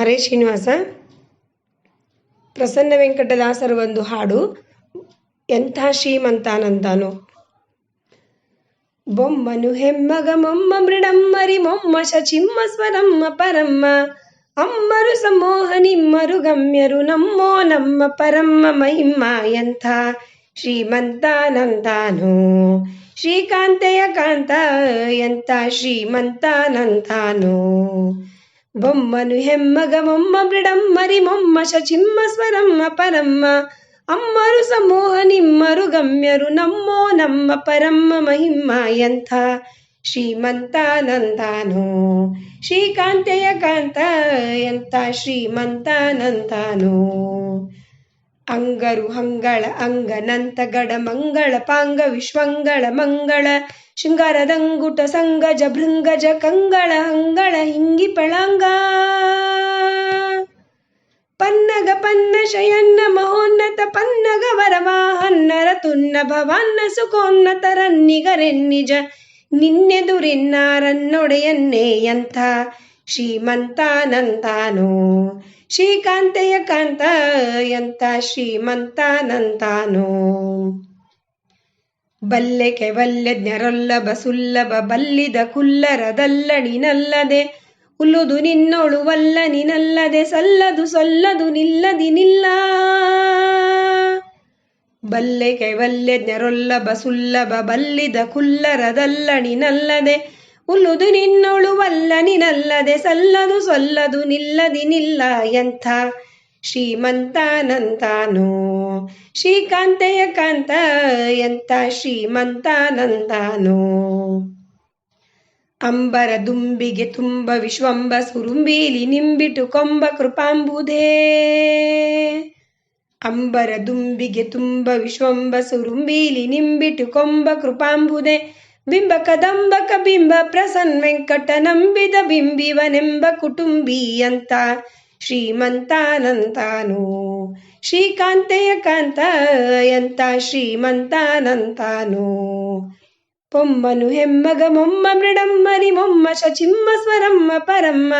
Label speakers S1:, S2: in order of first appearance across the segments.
S1: ಹರೇ ಶ್ರೀನಿವಾಸ. ಪ್ರಸನ್ನ ವೆಂಕಟದಾಸರ ಒಂದು ಹಾಡು, ಎಂಥ ಶ್ರೀಮಂತಾನಂತಾನು. ಬೊಮ್ಮನು ಹೆಮ್ಮಗ ಮೊಮ್ಮ ಮೃಡಮ್ಮರಿ ಮೊಮ್ಮ ಶಚಿಮ್ಮ ಸ್ವರಮ್ಮ ಪರಮ್ಮ ಅಮ್ಮರು ಸಮೋಹ ನಿಮ್ಮರು ಗಮ್ಯರು ನಮ್ಮೋ ನಮ್ಮ ಪರಮ್ಮ ಮಹಿಮ್ಮ. ಎಂಥ ಶ್ರೀಮಂತಾನಂತಾನು ಶ್ರೀಕಾಂತೆಯ ಕಾಂತ, ಎಂಥ ಶ್ರೀಮಂತಾನಂತಾನು. ಬೊಮ್ಮನು ಹೆಮ್ಮಗ ಮೊಮ್ಮ ಮೃಡಮ್ಮರಿ ಮೊಮ್ಮ ಶಚಿಮ್ಮ ಸ್ವರಮ್ಮ ಪರಮ್ಮ ಅಮ್ಮರು ಸಮೂಹ ನಿಮ್ಮರು ಗಮ್ಯರು ನಮ್ಮೋ ನಮ್ಮ ಪರಮ್ಮ ಮಹಿಮ್ಮ. ಎಂಥ ಶ್ರೀಮಂತಾನಂತಾನು ಶ್ರೀಕಾಂತೆಯ ಕಾಂತ, ಎಂಥ ಶ್ರೀಮಂತಾನಂತಾನು. ಅಂಗರು ಹಂಗಳ ಅಂಗನಂತ ಗಡ ಮಂಗಳ ಪಾಂಗ ವಿಶ್ವಂಗಳ ಮಂಗಳ ಶೃಂಗಾರದಂಗುಟ ಸಂಗಜ ಭೃಂಗಜ ಕಂಗಳ ಹಂಗಳ ಹಿಂಗಿ ಪಳಂಗ ಪನ್ನಗ ಪನ್ನ ಶಯನ್ನ ಮಹೋನ್ನತ ಪನ್ನಗ ವರವಾಹನ್ನರ ತುನ್ನ ಭವಾನ್ನ ಸುಖೋನ್ನತ ರನ್ನಿಗರೆನ್ನಿಜ ನಿನ್ನೆದುರಿನ್ನಾರನ್ನೊಡೆಯನ್ನೇ. ಎಂಥ ಶ್ರೀಮಂತಾನಂತಾನು ಶ್ರೀಕಾಂತೆಯ ಕಾಂತ, ಎಂಥ ಶ್ರೀಮಂತಾನಂತಾನು. ಬಲ್ಲೆಕೆ ವಲ್ಲೆಜ್ಞರೊಲ್ಲಭ ಸುಲ್ಲಭ ಬಲ್ಲಿದ ಕುಲ್ಲರದಲ್ಲಣಿನಲ್ಲದೆ ಉಲ್ಲುದು ನಿನ್ನೊಳುವಲ್ಲ ನಿನಲ್ಲದೆ ಸಲ್ಲದು ಸಲ್ಲದು ನಿಲ್ಲದಿ ನಿಲ್ಲ. ಬಲ್ಲೆಕೆ ವಲ್ಲೆಜ್ಞರೊಲ್ಲಭ ಸುಲ್ಲಭ ಬಲ್ಲಿದ ಕುಲ್ಲರದಲ್ಲಣಿನಲ್ಲದೆ ಉಲ್ಲುದು ನಿನ್ನೊಳುವಲ್ಲ ನಿನಲ್ಲದೆ ಸಲ್ಲದು ಸಲ್ಲದು ನಿಲ್ಲದಿ ನಿಲ್ಲ. ಎಂಥ ಶ್ರೀಮಂತಾನಂತಾನು ಶ್ರೀಕಾಂತೆಯ ಕಾಂತ, ಎಂಥ ಶ್ರೀಮಂತಾನಂತಾನು. ಅಂಬರ ದುಂಬಿಗೆ ತುಂಬ ವಿಶ್ವಂಬ ಸುರುಂಬೀಲಿ ನಿಂಬಿಟು ಕೊಂಬ ಕೃಪಾಂಬುಧೇ. ಅಂಬರ ದುಂಬಿಗೆ ತುಂಬ ವಿಶ್ವಂಬ ಸುರುಂಬೀಲಿ ನಿಂಬಿಟು ಕೊಂಬ ಕೃಪಾಂಬುಧೆ ಬಿಂಬ ಕದಂಬಕ ಬಿಂಬ ಪ್ರಸನ್ನ ವೆಂಕಟ ನಂಬಿದ ಬಿಂಬಿವನೆಂಬ ಕುಟುಂಬಿ. ಅಂತ ಶ್ರೀಮಂತಾನಂತಾನು ಶ್ರೀಕಾಂತೆಯ ಕಾಂತ, ಎಂಥ ಶ್ರೀಮಂತಾನಂತಾನು. ಪೊಮ್ಮನು ಹೆಮ್ಮಗ ಮೊಮ್ಮ ಮೃಡಮ್ಮರಿ ಮೊಮ್ಮ ಶಚಿಮ್ಮ ಸ್ವರಮ್ಮ ಪರಮ್ಮ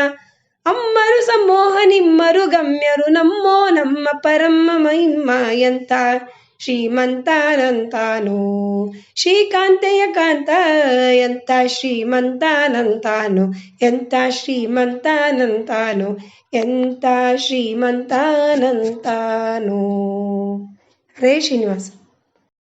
S1: ಅಮ್ಮರು ಸಮೋಹ ನಿಮ್ಮರು ಗಮ್ಯರು ನಮ್ಮೋ ನಮ್ಮ ಪರಮ್ಮ ಮಹಿಮ್ಮ. ಎಂಥ ಶ್ರೀಮಂತಾನಂತಾನು ಶ್ರೀಕಾಂತೆಯ ಕಾಂತ, ಎಂಥ ಶ್ರೀಮಂತಾನಂತಾನು. ಎಂಥ ಶ್ರೀಮಂತಾನಂತಾನು, ಎಂಥ ಶ್ರೀಮಂತಾನಂತಾನು. ಹರೇ ಶ್ರೀನಿವಾಸ.